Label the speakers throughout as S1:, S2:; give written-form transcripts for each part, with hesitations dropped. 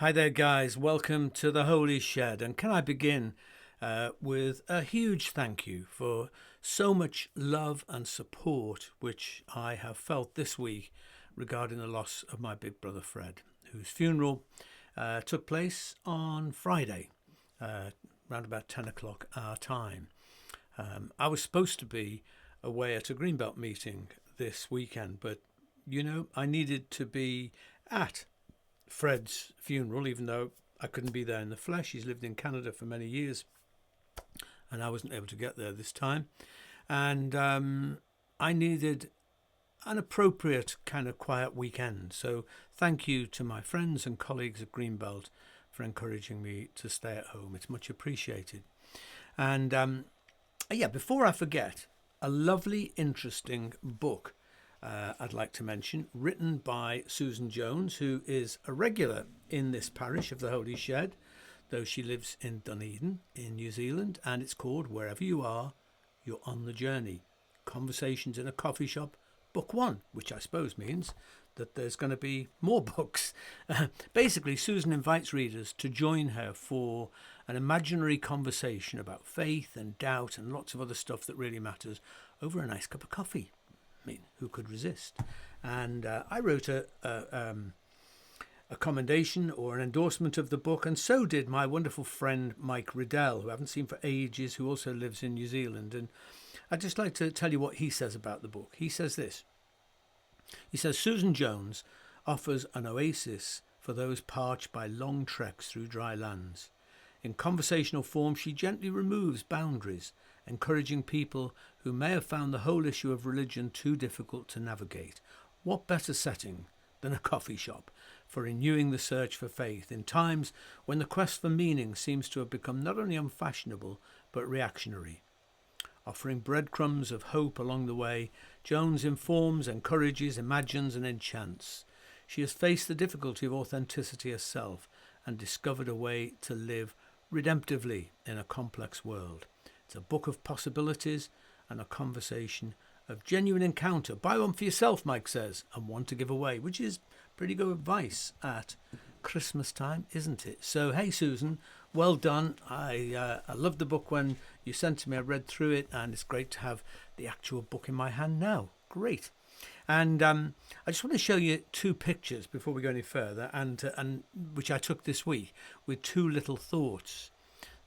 S1: Hi there, guys. Welcome to the Holy Shed. And can I begin with a huge thank you for so much love and support which I have felt this week regarding the loss of my big brother Fred, whose funeral took place on Friday, around about 10 o'clock our time. I was supposed to be away at a Greenbelt meeting this weekend, but I needed to be at Fred's funeral, even though I couldn't be there in the flesh. He's lived in Canada for many years, and I wasn't able to get there this time. And I needed an appropriate kind of quiet weekend. So thank you to my friends and colleagues at Greenbelt for encouraging me to stay at home. It's much appreciated. And before I forget, a lovely, interesting book I'd like to mention, written by Susan Jones, who is a regular in this parish of the Holy Shed, though she lives in Dunedin in New Zealand, and it's called Wherever You Are, You're on the Journey. Conversations in a Coffee Shop, Book 1, which I suppose means that there's going to be more books. Basically, Susan invites readers to join her for an imaginary conversation about faith and doubt and lots of other stuff that really matters over a nice cup of coffee. I mean, who could resist? And I wrote a commendation or an endorsement of the book, and so did my wonderful friend Mike Riddell, who I haven't seen for ages, who also lives in New Zealand. And I'd just like to tell you what he says about the book. He says this. He says, Susan Jones offers an oasis for those parched by long treks through dry lands. In conversational form, she gently removes boundaries, encouraging people who may have found the whole issue of religion too difficult to navigate. What better setting than a coffee shop for renewing the search for faith in times when the quest for meaning seems to have become not only unfashionable but reactionary? Offering breadcrumbs of hope along the way, Jones informs, encourages, imagines and enchants. She has faced the difficulty of authenticity herself and discovered a way to live redemptively in a complex world. It's a book of possibilities and a conversation of genuine encounter. Buy one for yourself, Mike says, and one to give away, which is pretty good advice at Christmas time, isn't it? So, hey, Susan, well done. I loved the book when you sent it to me. I read through it, and it's great to have the actual book in my hand now. Great. And I just want to show you two pictures before we go any further, and which I took this week with two little thoughts.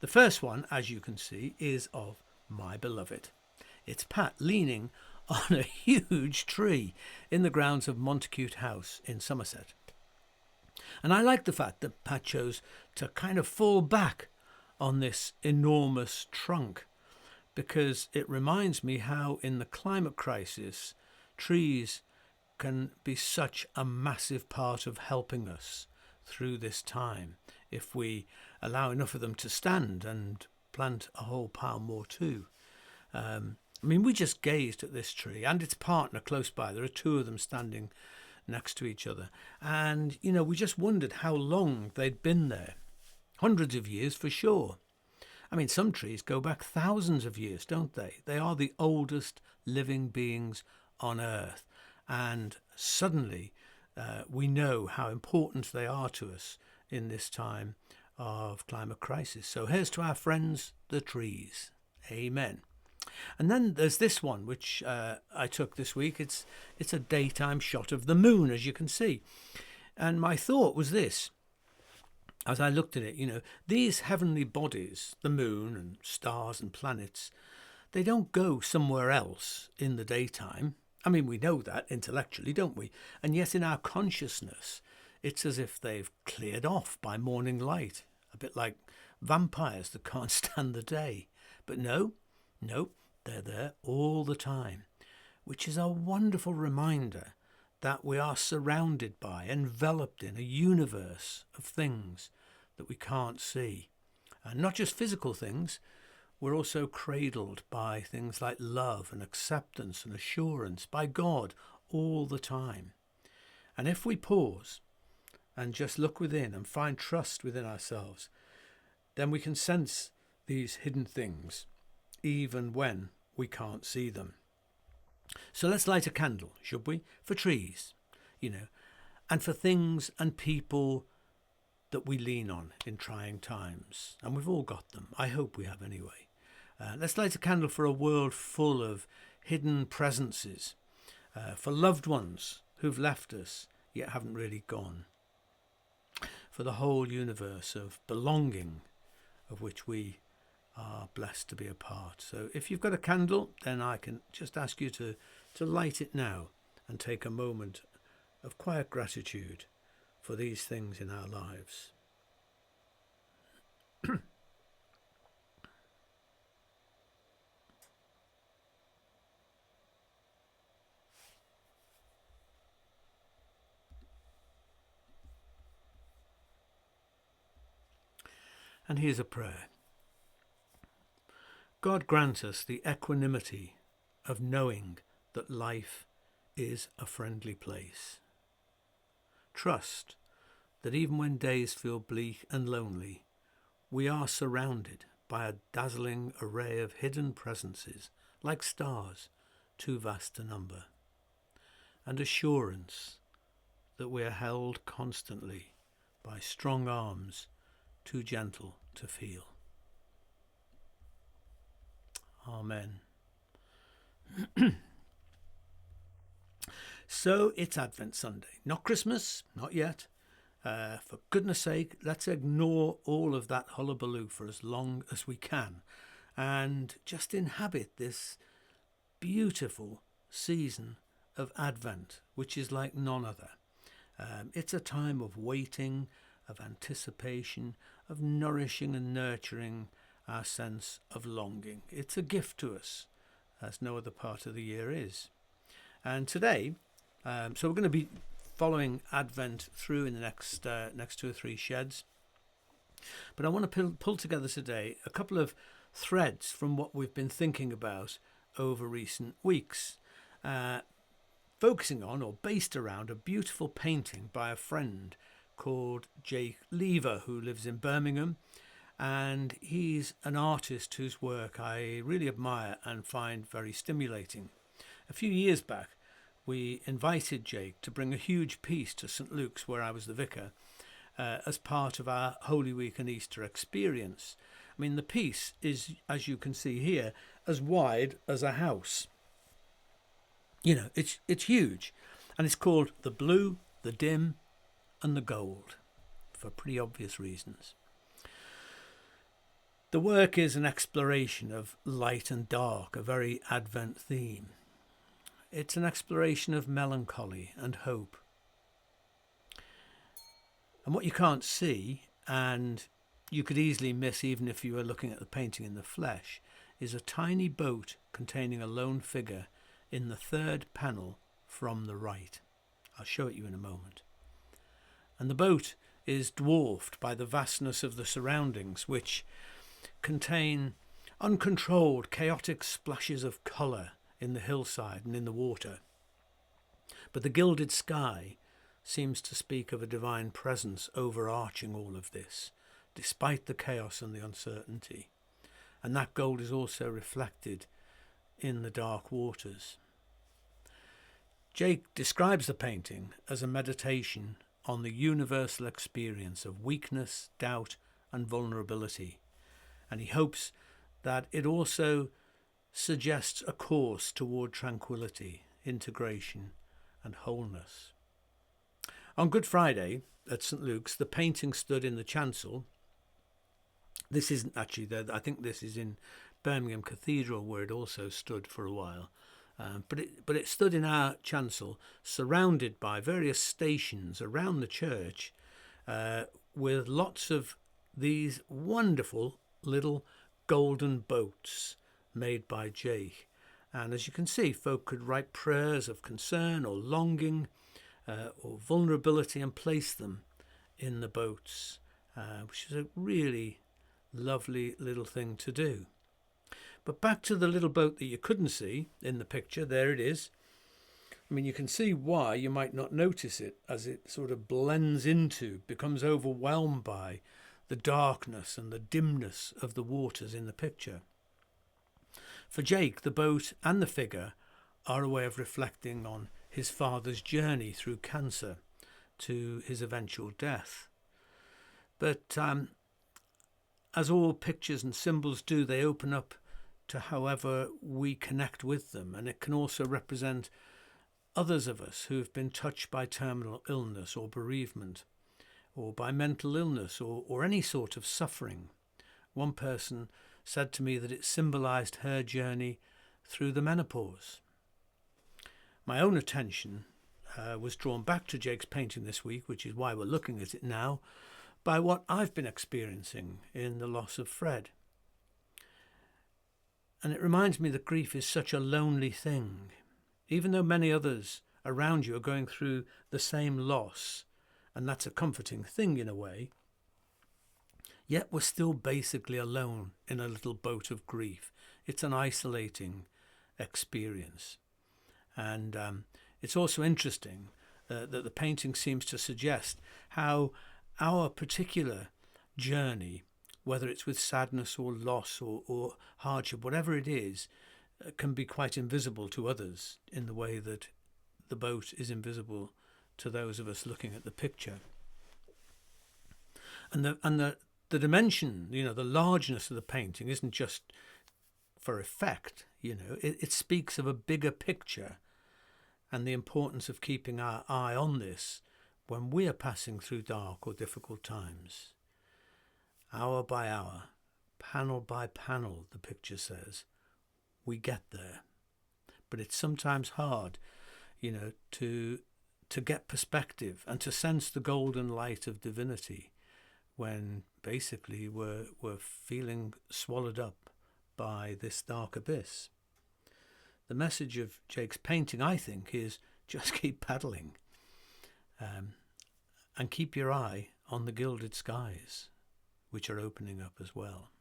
S1: The first one, as you can see, is of my beloved. It's Pat leaning on a huge tree in the grounds of Montacute House in Somerset. And I like the fact that Pat chose to kind of fall back on this enormous trunk, because it reminds me how in the climate crisis, trees can be such a massive part of helping us through this time if we allow enough of them to stand and plant a whole pile more too. We just gazed at this tree and its partner close by. There are two of them standing next to each other. And, we just wondered how long they'd been there. Hundreds of years for sure. Some trees go back thousands of years, don't they? They are the oldest living beings on Earth. And suddenly we know how important they are to us in this time of climate crisis. So here's to our friends, the trees. Amen. And then there's this one, which I took this week. It's a daytime shot of the moon, as you can see. And my thought was this, as I looked at it, these heavenly bodies, the moon and stars and planets, they don't go somewhere else in the daytime. We know that intellectually, don't we? And yet in our consciousness, it's as if they've cleared off by morning light, a bit like vampires that can't stand the day. But no, they're there all the time, which is a wonderful reminder that we are surrounded by, enveloped in a universe of things that we can't see. And not just physical things, we're also cradled by things like love and acceptance and assurance by God all the time. And if we pause and just look within and find trust within ourselves, then we can sense these hidden things even when we can't see them. So let's light a candle, should we? For trees, and for things and people that we lean on in trying times. And we've all got them. I hope we have anyway. Let's light a candle for a world full of hidden presences, for loved ones who've left us yet haven't really gone, for the whole universe of belonging of which we are blessed to be a part. So if you've got a candle, then I can just ask you to light it now and take a moment of quiet gratitude for these things in our lives. And here's a prayer. God grant us the equanimity of knowing that life is a friendly place. Trust that even when days feel bleak and lonely, we are surrounded by a dazzling array of hidden presences, like stars, too vast to number, and assurance that we are held constantly by strong arms too gentle to feel. Amen. So it's Advent Sunday. Not Christmas, not yet. For goodness sake, let's ignore all of that hullabaloo for as long as we can and just inhabit this beautiful season of Advent, which is like none other. It's a time of waiting, of anticipation, of nourishing and nurturing our sense of longing. It's a gift to us, as no other part of the year is. And today, so we're going to be following Advent through in the next 2 or 3 sheds. But I want to pull together today a couple of threads from what we've been thinking about over recent weeks, focusing on or based around a beautiful painting by a friend called Jake Lever, who lives in Birmingham, and he's an artist whose work I really admire and find very stimulating. A few years back, we invited Jake to bring a huge piece to St Luke's, where I was the vicar, as part of our Holy Week and Easter experience. I mean, the piece is, as you can see here, as wide as a house. You know, it's huge, and it's called The Blue, the Dim and the Gold, for pretty obvious reasons. The work is an exploration of light and dark, a very Advent theme. It's an exploration of melancholy and hope. And what you can't see, and you could easily miss even if you were looking at the painting in the flesh, is a tiny boat containing a lone figure in the 3rd panel from the right. I'll show it you in a moment. And the boat is dwarfed by the vastness of the surroundings, which contain uncontrolled, chaotic splashes of colour in the hillside and in the water. But the gilded sky seems to speak of a divine presence overarching all of this, despite the chaos and the uncertainty. And that gold is also reflected in the dark waters. Jake describes the painting as a meditation on the universal experience of weakness, doubt and vulnerability, and he hopes that it also suggests a course toward tranquility, integration and wholeness. On Good Friday at St Luke's, the painting stood in the chancel. This isn't actually there, I think this is in Birmingham Cathedral, where it also stood for a while. But it stood in our chancel, surrounded by various stations around the church, with lots of these wonderful little golden boats made by Jake. And as you can see, folk could write prayers of concern or longing or vulnerability and place them in the boats, which is a really lovely little thing to do. But back to the little boat that you couldn't see in the picture. There it is. I mean, you can see why you might not notice it, as it sort of blends into, becomes overwhelmed by the darkness and the dimness of the waters in the picture. For Jake, the boat and the figure are a way of reflecting on his father's journey through cancer to his eventual death. But as all pictures and symbols do, they open up to however we connect with them. And it can also represent others of us who have been touched by terminal illness or bereavement, or by mental illness, or any sort of suffering. One person said to me that it symbolized her journey through the menopause. My own attention was drawn back to Jake's painting this week, which is why we're looking at it now, by what I've been experiencing in the loss of Fred. And it reminds me that grief is such a lonely thing. Even though many others around you are going through the same loss, and that's a comforting thing in a way, yet we're still basically alone in a little boat of grief. It's an isolating experience. And it's also interesting that the painting seems to suggest how our particular journey, whether it's with sadness or loss or hardship, whatever it is, can be quite invisible to others in the way that the boat is invisible to those of us looking at the picture. And the dimension, the largeness of the painting isn't just for effect, it speaks of a bigger picture and the importance of keeping our eye on this when we are passing through dark or difficult times. Hour by hour, panel by panel, the picture says, we get there. But it's sometimes hard, to get perspective and to sense the golden light of divinity when basically we're feeling swallowed up by this dark abyss. The message of Jake's painting, I think, is just keep paddling and keep your eye on the gilded skies, which are opening up as well.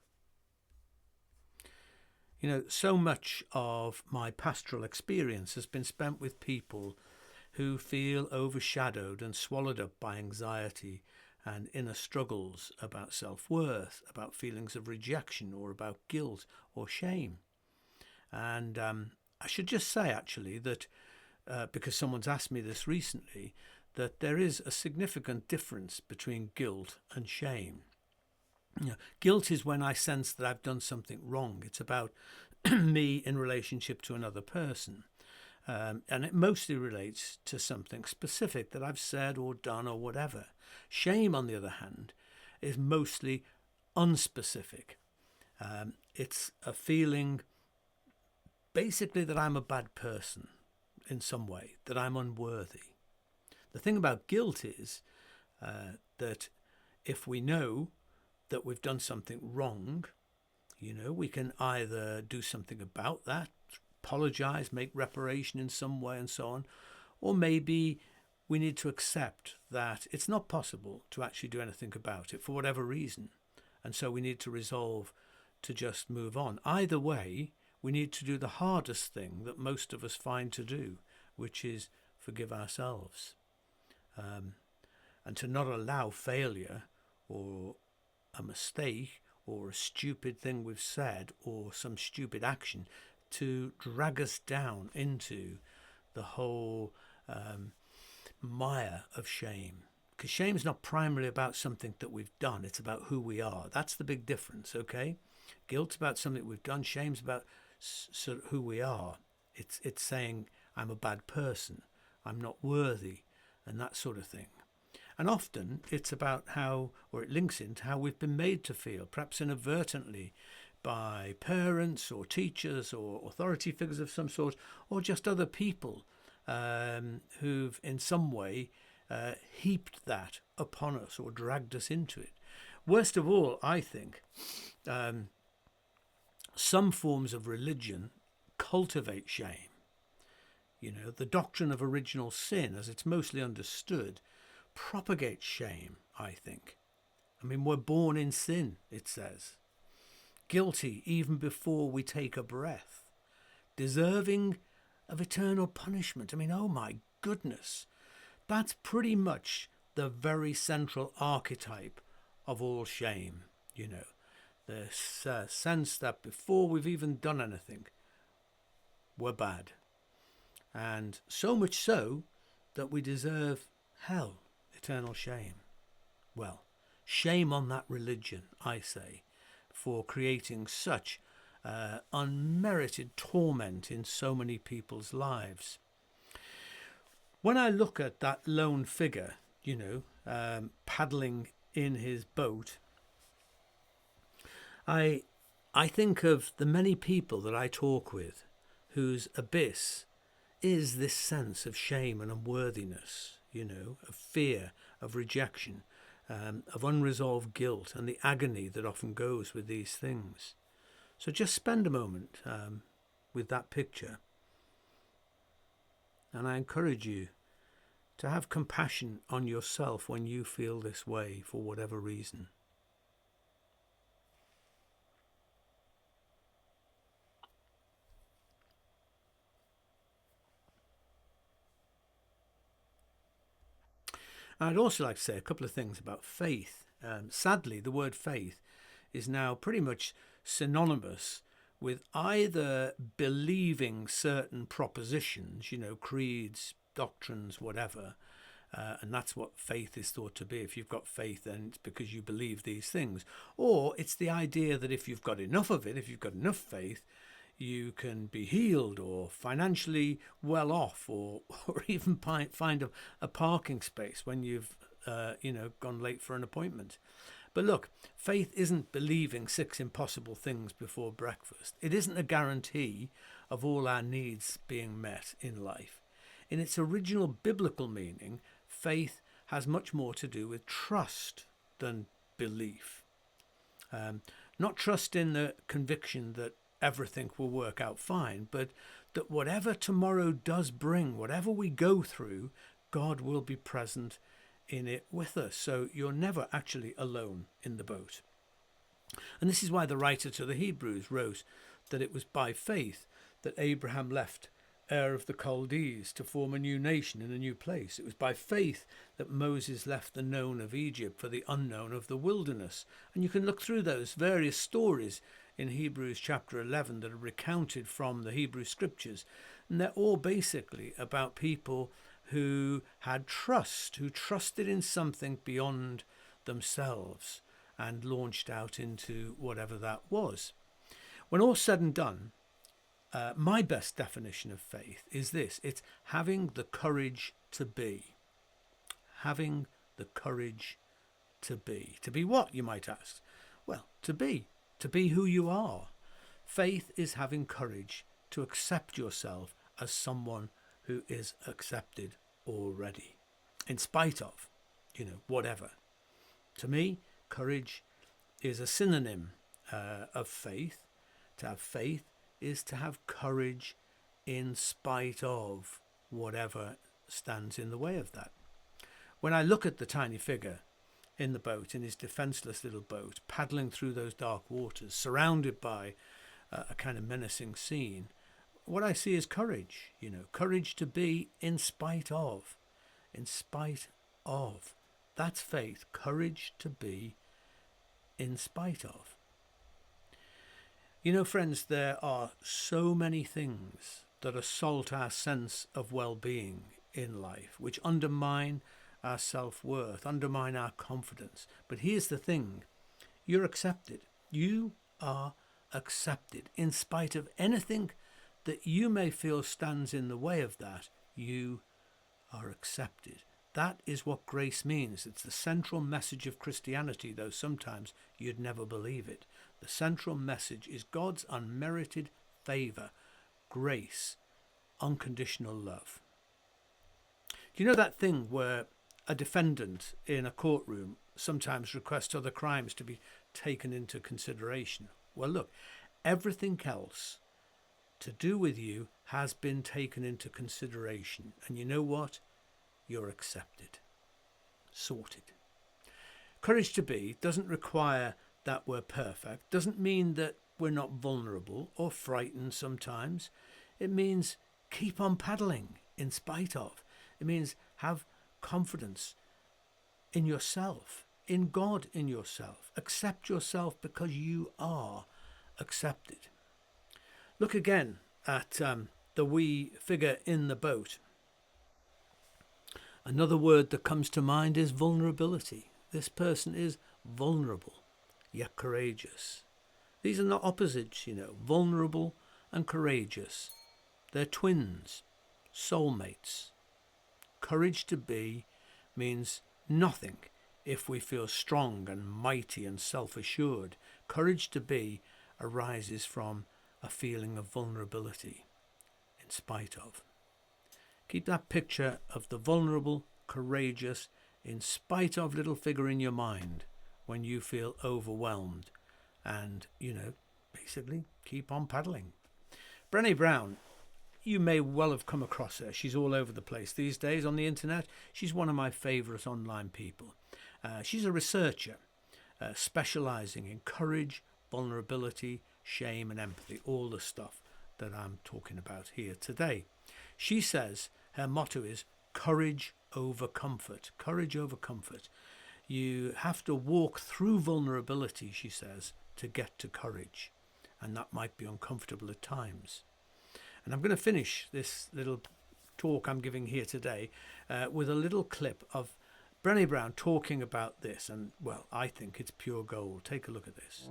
S1: So much of my pastoral experience has been spent with people who feel overshadowed and swallowed up by anxiety and inner struggles about self-worth, about feelings of rejection, or about guilt or shame. And I should just say, actually, that because someone's asked me this recently, that there is a significant difference between guilt and shame. Guilt is when I sense that I've done something wrong. It's about me in relationship to another person. And it mostly relates to something specific that I've said or done or whatever. Shame, on the other hand, is mostly unspecific. It's a feeling basically that I'm a bad person in some way, that I'm unworthy. The thing about guilt is that if we know that we've done something wrong, we can either do something about that, apologize, make reparation in some way and so on, or maybe we need to accept that it's not possible to actually do anything about it for whatever reason. And so we need to resolve to just move on. Either way, we need to do the hardest thing that most of us find to do, which is forgive ourselves. And to not allow failure or a mistake or a stupid thing we've said or some stupid action to drag us down into the whole mire of shame. Because shame is not primarily about something that we've done, it's about who we are. That's the big difference, okay? Guilt's about something we've done, shame's about sort of who we are. It's saying I'm a bad person, I'm not worthy, and that sort of thing. And often it's about how, or it links into how we've been made to feel, perhaps inadvertently, by parents or teachers or authority figures of some sort, or just other people who've in some way heaped that upon us or dragged us into it. Worst of all, I think, some forms of religion cultivate shame. The doctrine of original sin, as it's mostly understood, propagates shame, I think. We're born in sin, it says. Guilty even before we take a breath. Deserving of eternal punishment. Oh my goodness. That's pretty much the very central archetype of all shame, The sense that before we've even done anything, we're bad. And so much so that we deserve hell, eternal shame. Well, Shame on that religion, I say, for creating such unmerited torment in so many people's lives. When I look at that lone figure, paddling in his boat, I think of the many people that I talk with whose abyss is this sense of shame and unworthiness, of fear, of rejection, of unresolved guilt, and the agony that often goes with these things. So just spend a moment with that picture. And I encourage you to have compassion on yourself when you feel this way for whatever reason. I'd also like to say a couple of things about faith. Sadly, the word faith is now pretty much synonymous with either believing certain propositions, creeds, doctrines, whatever, and that's what faith is thought to be. If you've got faith, then it's because you believe these things. Or it's the idea that if you've got enough of it, if you've got enough faith, you can be healed or financially well off, or even find a parking space when you've gone late for an appointment. But look, faith isn't believing 6 impossible things before breakfast. It isn't a guarantee of all our needs being met in life. In its original biblical meaning, faith has much more to do with trust than belief. Not trust in the conviction that everything will work out fine, but that whatever tomorrow does bring, whatever we go through, God will be present in it with us. So you're never actually alone in the boat. And this is why the writer to the Hebrews wrote that it was by faith that Abraham left Ur of the Chaldees to form a new nation in a new place. It was by faith that Moses left the known of Egypt for the unknown of the wilderness. And you can look through those various stories in Hebrews chapter 11 that are recounted from the Hebrew scriptures. And they're all basically about people who had trust, who trusted in something beyond themselves and launched out into whatever that was. When all's said and done, my best definition of faith is this: it's having the courage to be. Having the courage to be. To be what, you might ask? Well, to be who you are. Faith is having courage to accept yourself as someone who is accepted already, in spite of, whatever. To me, courage is a synonym of faith. To have faith is to have courage in spite of whatever stands in the way of that. When I look at the tiny figure in the boat, in his defenseless little boat, paddling through those dark waters, surrounded by a kind of menacing scene, what I see is courage, courage to be in spite of. That's faith, courage to be in spite of. Friends, there are so many things that assault our sense of well-being in life, which undermine our self-worth, undermine our confidence. But here's the thing: you're accepted. You are accepted. In spite of anything that you may feel stands in the way of that, you are accepted. That is what grace means. It's the central message of Christianity, though sometimes you'd never believe it. The central message is God's unmerited favour, grace, unconditional love. Do you know that thing where a defendant in a courtroom sometimes requests other crimes to be taken into consideration? Well, look, everything else to do with you has been taken into consideration. And you know what? You're accepted. Sorted. Courage to be doesn't require that we're perfect, doesn't mean that we're not vulnerable or frightened sometimes. It means keep on paddling in spite of. It means have confidence in yourself, in God in yourself. Accept yourself because you are accepted. Look again at the wee figure in the boat. Another word that comes to mind is vulnerability. This person is vulnerable, yet courageous. These are not opposites, vulnerable and courageous. They're twins, soulmates. Courage to be means nothing if we feel strong and mighty and self-assured. Courage to be arises from a feeling of vulnerability in spite of. Keep that picture of the vulnerable, courageous, in spite of little figure in your mind when you feel overwhelmed. And, basically keep on paddling. Brené Brown, you may well have come across her. She's all over the place these days on the internet. She's one of my favourite online people. She's a researcher specialising in courage, vulnerability, shame and empathy, all the stuff that I'm talking about here today. She says her motto is courage over comfort. Courage over comfort. You have to walk through vulnerability, she says, to get to courage. And that might be uncomfortable at times. And I'm going to finish this little talk I'm giving here today with a little clip of Brené Brown talking about this. And, well, I think it's pure gold. Take a look at this.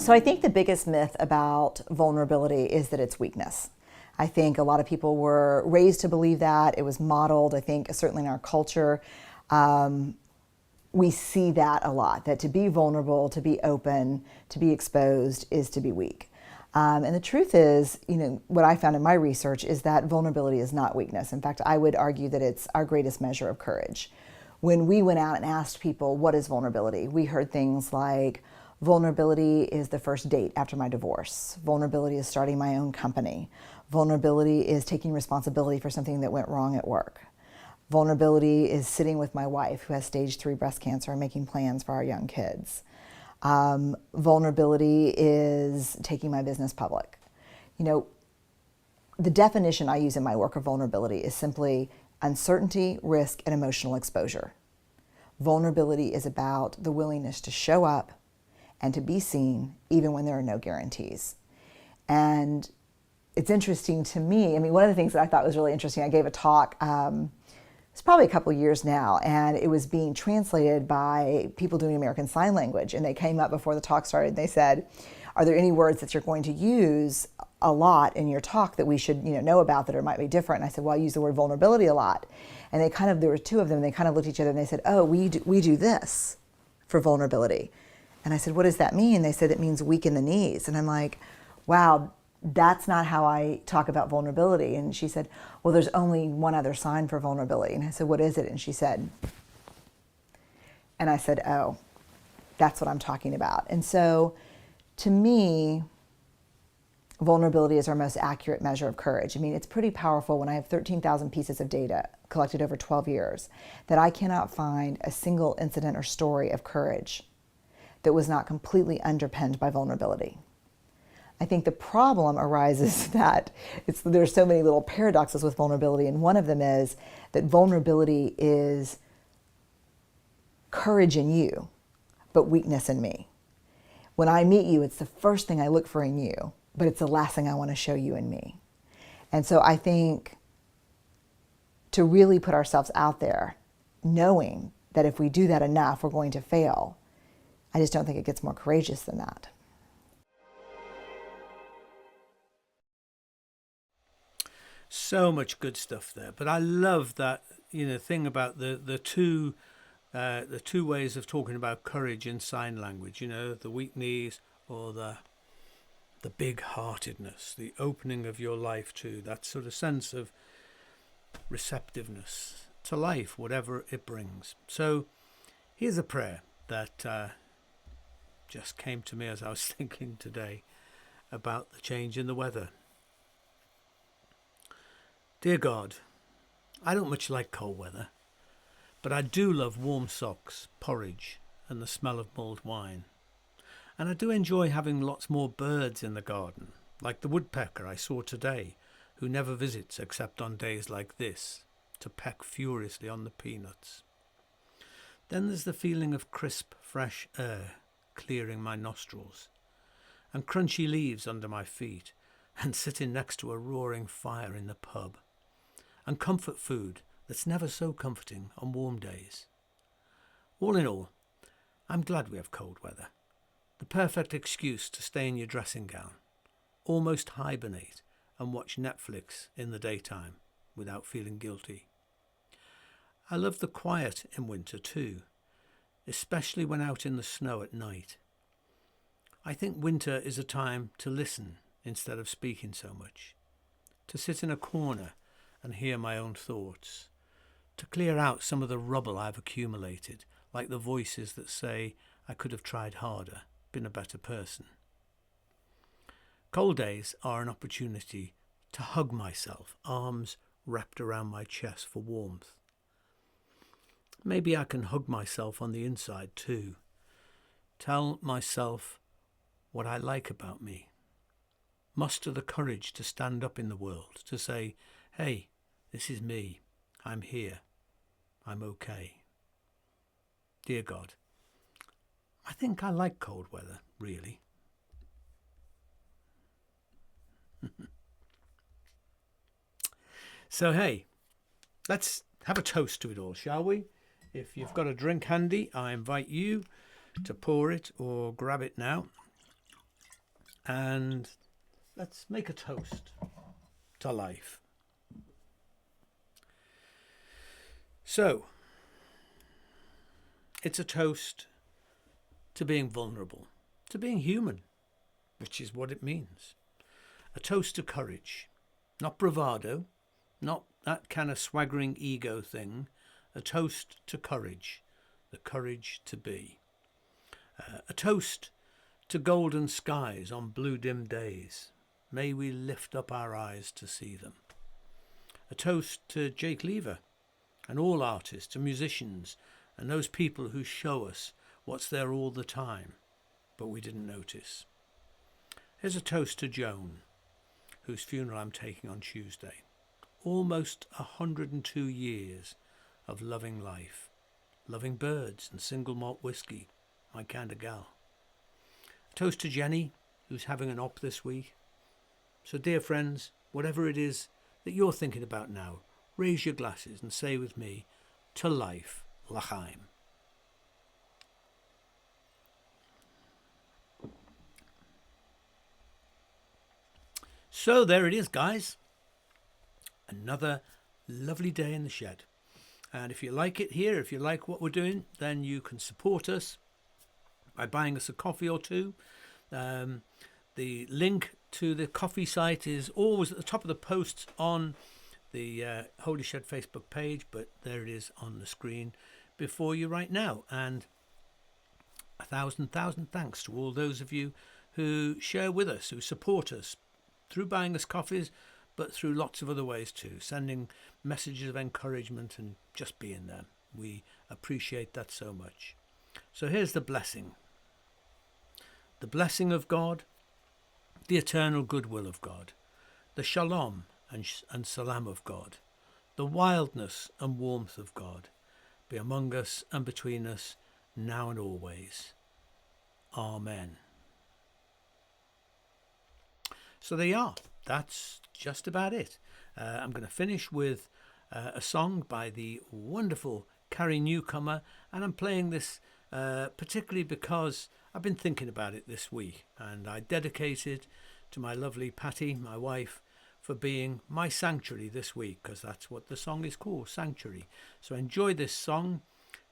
S2: So I think the biggest myth about vulnerability is that it's weakness. I think a lot of people were raised to believe that. It was modeled, I think, certainly in our culture. We see that a lot, that to be vulnerable, to be open, to be exposed is to be weak. And the truth is, what I found in my research is that vulnerability is not weakness. In fact, I would argue that it's our greatest measure of courage. When we went out and asked people, what is vulnerability? We heard things like, vulnerability is the first date after my divorce. Vulnerability is starting my own company. Vulnerability is taking responsibility for something that went wrong at work. Vulnerability is sitting with my wife who has stage 3 breast cancer and making plans for our young kids. Vulnerability is taking my business public. The definition I use in my work of vulnerability is simply uncertainty, risk, and emotional exposure. Vulnerability is about the willingness to show up and to be seen even when there are no guarantees. And it's interesting to me, one of the things that I thought was really interesting, I gave a talk, it's probably a couple of years now, and it was being translated by people doing American Sign Language, and they came up before the talk started and they said, are there any words that you're going to use a lot in your talk that we should know about that or might be different? And I said, well, I use the word vulnerability a lot. And there were two of them, and they kind of looked at each other and they said, oh, we do this for vulnerability. And I said, what does that mean? They said, it means weak in the knees. And I'm like, wow, that's not how I talk about vulnerability. And she said, well, there's only one other sign for vulnerability. And I said, what is it? And she said, and I said, oh, that's what I'm talking about. And so to me, vulnerability is our most accurate measure of courage. It's pretty powerful when I have 13,000 pieces of data collected over 12 years that I cannot find a single incident or story of courage that was not completely underpinned by vulnerability. I think the problem arises that there's so many little paradoxes with vulnerability, and one of them is that vulnerability is courage in you, but weakness in me. When I meet you, it's the first thing I look for in you, but it's the last thing I want to show you in me. And so I think to really put ourselves out there, knowing that if we do that enough, we're going to fail, I just don't think it gets more courageous than that.
S1: So much good stuff there, but I love that thing about the two ways of talking about courage in sign language. The weak knees or the big-heartedness, the opening of your life to that sort of sense of receptiveness to life, whatever it brings. So here's a prayer that just came to me as I was thinking today about the change in the weather. Dear God, I don't much like cold weather, but I do love warm socks, porridge, and the smell of mulled wine. And I do enjoy having lots more birds in the garden, like the woodpecker I saw today, who never visits except on days like this, to peck furiously on the peanuts. Then there's the feeling of crisp, fresh air clearing my nostrils, and crunchy leaves under my feet, and sitting next to a roaring fire in the pub, and comfort food that's never so comforting on warm days. All in all, I'm glad we have cold weather. The perfect excuse to stay in your dressing gown, almost hibernate and watch Netflix in the daytime without feeling guilty. I love the quiet in winter too, especially when out in the snow at night. I think winter is a time to listen instead of speaking so much, to sit in a corner and hear my own thoughts, to clear out some of the rubble I've accumulated, like the voices that say I could have tried harder, been a better person. Cold days are an opportunity to hug myself, arms wrapped around my chest for warmth. Maybe I can hug myself on the inside too. Tell myself what I like about me. Muster the courage to stand up in the world, to say, hey, this is me. I'm here. I'm okay. Dear God, I think I like cold weather, really. So, hey, let's have a toast to it all, shall we? If you've got a drink handy, I invite you to pour it or grab it now. And let's make a toast to life. So, it's a toast to being vulnerable, to being human, which is what it means. A toast to courage, not bravado, not that kind of swaggering ego thing. A toast to courage, the courage to be. A toast to golden skies on blue dim days. May we lift up our eyes to see them. A toast to Jake Lever and all artists and musicians and those people who show us what's there all the time, but we didn't notice. Here's a toast to Joan, whose funeral I'm taking on Tuesday. Almost 102 years of loving life, loving birds and single malt whiskey, my kind of gal. A toast to Jenny, who's having an op this week. So dear friends, whatever it is that you're thinking about now, raise your glasses and say with me, to life, l'chaim. So there it is, guys. Another lovely day in the shed. And if you like it here, if you like what we're doing, then you can support us by buying us a coffee or two. The link to the coffee site is always at the top of the posts on the Holy Shed Facebook page, but there it is on the screen before you right now. And a thousand thanks to all those of you who share with us, who support us through buying us coffees, but through lots of other ways too, sending messages of encouragement and just being there. We appreciate that so much. So here's the blessing. The blessing of God, the eternal goodwill of God, the shalom and salam of God, the wildness and warmth of God be among us and between us now and always. Amen. So there you are. That's just about it. I'm going to finish with a song by the wonderful Carrie Newcomer, and I'm playing this particularly because I've been thinking about it this week, and I dedicate it to my lovely Patty, my wife, for being my sanctuary this week, because that's what the song is called, Sanctuary. So enjoy this song.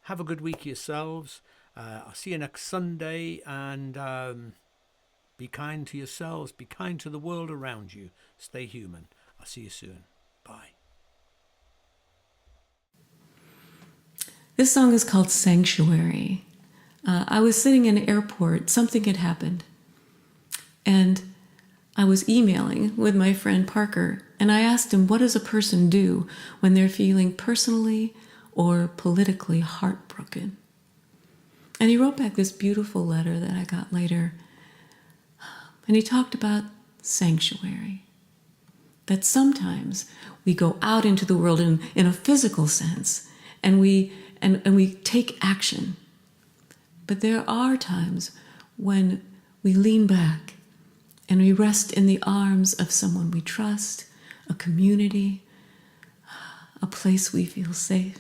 S1: Have a good week yourselves. I'll see you next Sunday, and be kind to yourselves, be kind to the world around you. Stay human. I'll see you soon. Bye.
S3: This song is called Sanctuary. I was sitting in an airport, something had happened, and I was emailing with my friend Parker, and I asked him, what does a person do when they're feeling personally or politically heartbroken? And he wrote back this beautiful letter that I got later, and he talked about sanctuary. That sometimes we go out into the world in a physical sense, and we take action. But there are times when we lean back and we rest in the arms of someone we trust, a community, a place we feel safe.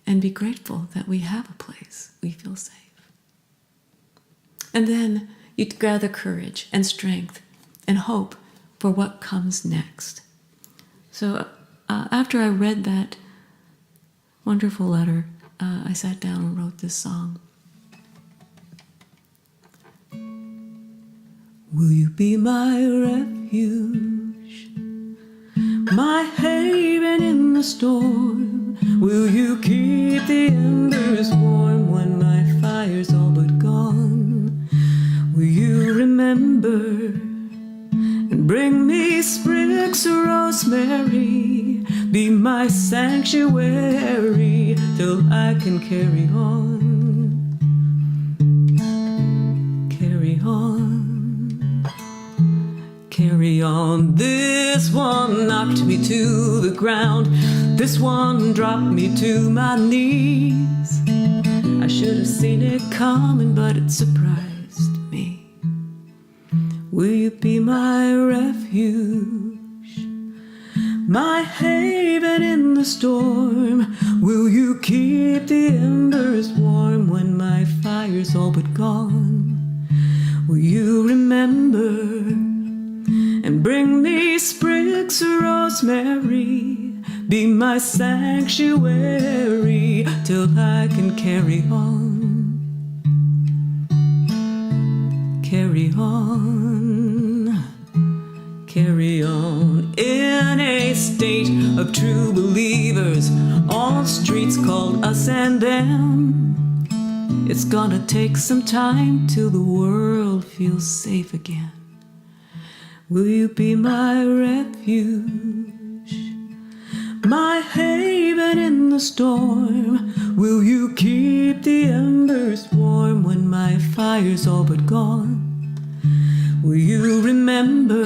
S3: and be grateful that we have a place we feel safe. And then you gather courage and strength and hope for what comes next. So after I read that wonderful letter, I sat down and wrote this song. Will you be my refuge, my haven in the storm? Will you keep the embers warm when my fire's all but gone? Will you remember and bring me sprigs of rosemary? Be my sanctuary till I can carry on. Carry on. Carry on. This one knocked me to the ground. This one dropped me to my knees. I should have seen it coming, but it surprised me. Will you be my refuge, my haven in the storm? Will you keep the embers warm when my fire's all but gone? Will you remember and bring me sprigs of rosemary? Be my sanctuary till I can carry on. Carry on. Carry on. In a state of true believers, on streets called us and them, it's gonna take some time till the world feels safe again. Will you be my refuge, my haven in the storm? Will you keep the embers warm when my fire's all but gone? Will you remember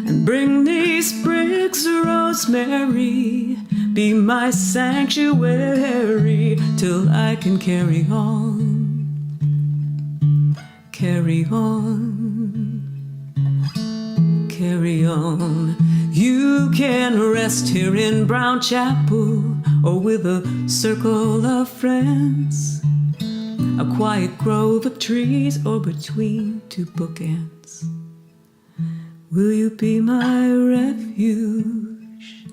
S3: and bring me sprigs of rosemary? Be my sanctuary till I can carry on. Carry on. Carry on. You can rest here in Brown Chapel or with a circle of friends, a quiet grove of trees or between two bookends. Will you be my refuge,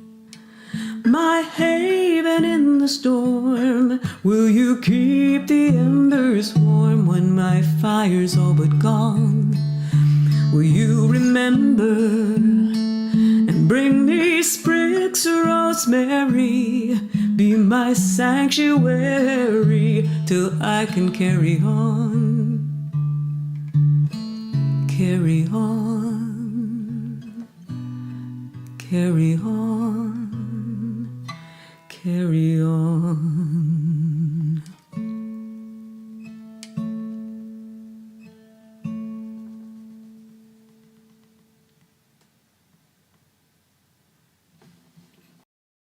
S3: my haven in the storm? Will you keep the embers warm when my fire's all but gone? Will you remember and bring me sprigs of rosemary? Be my sanctuary till I can carry on. Carry on. Carry on.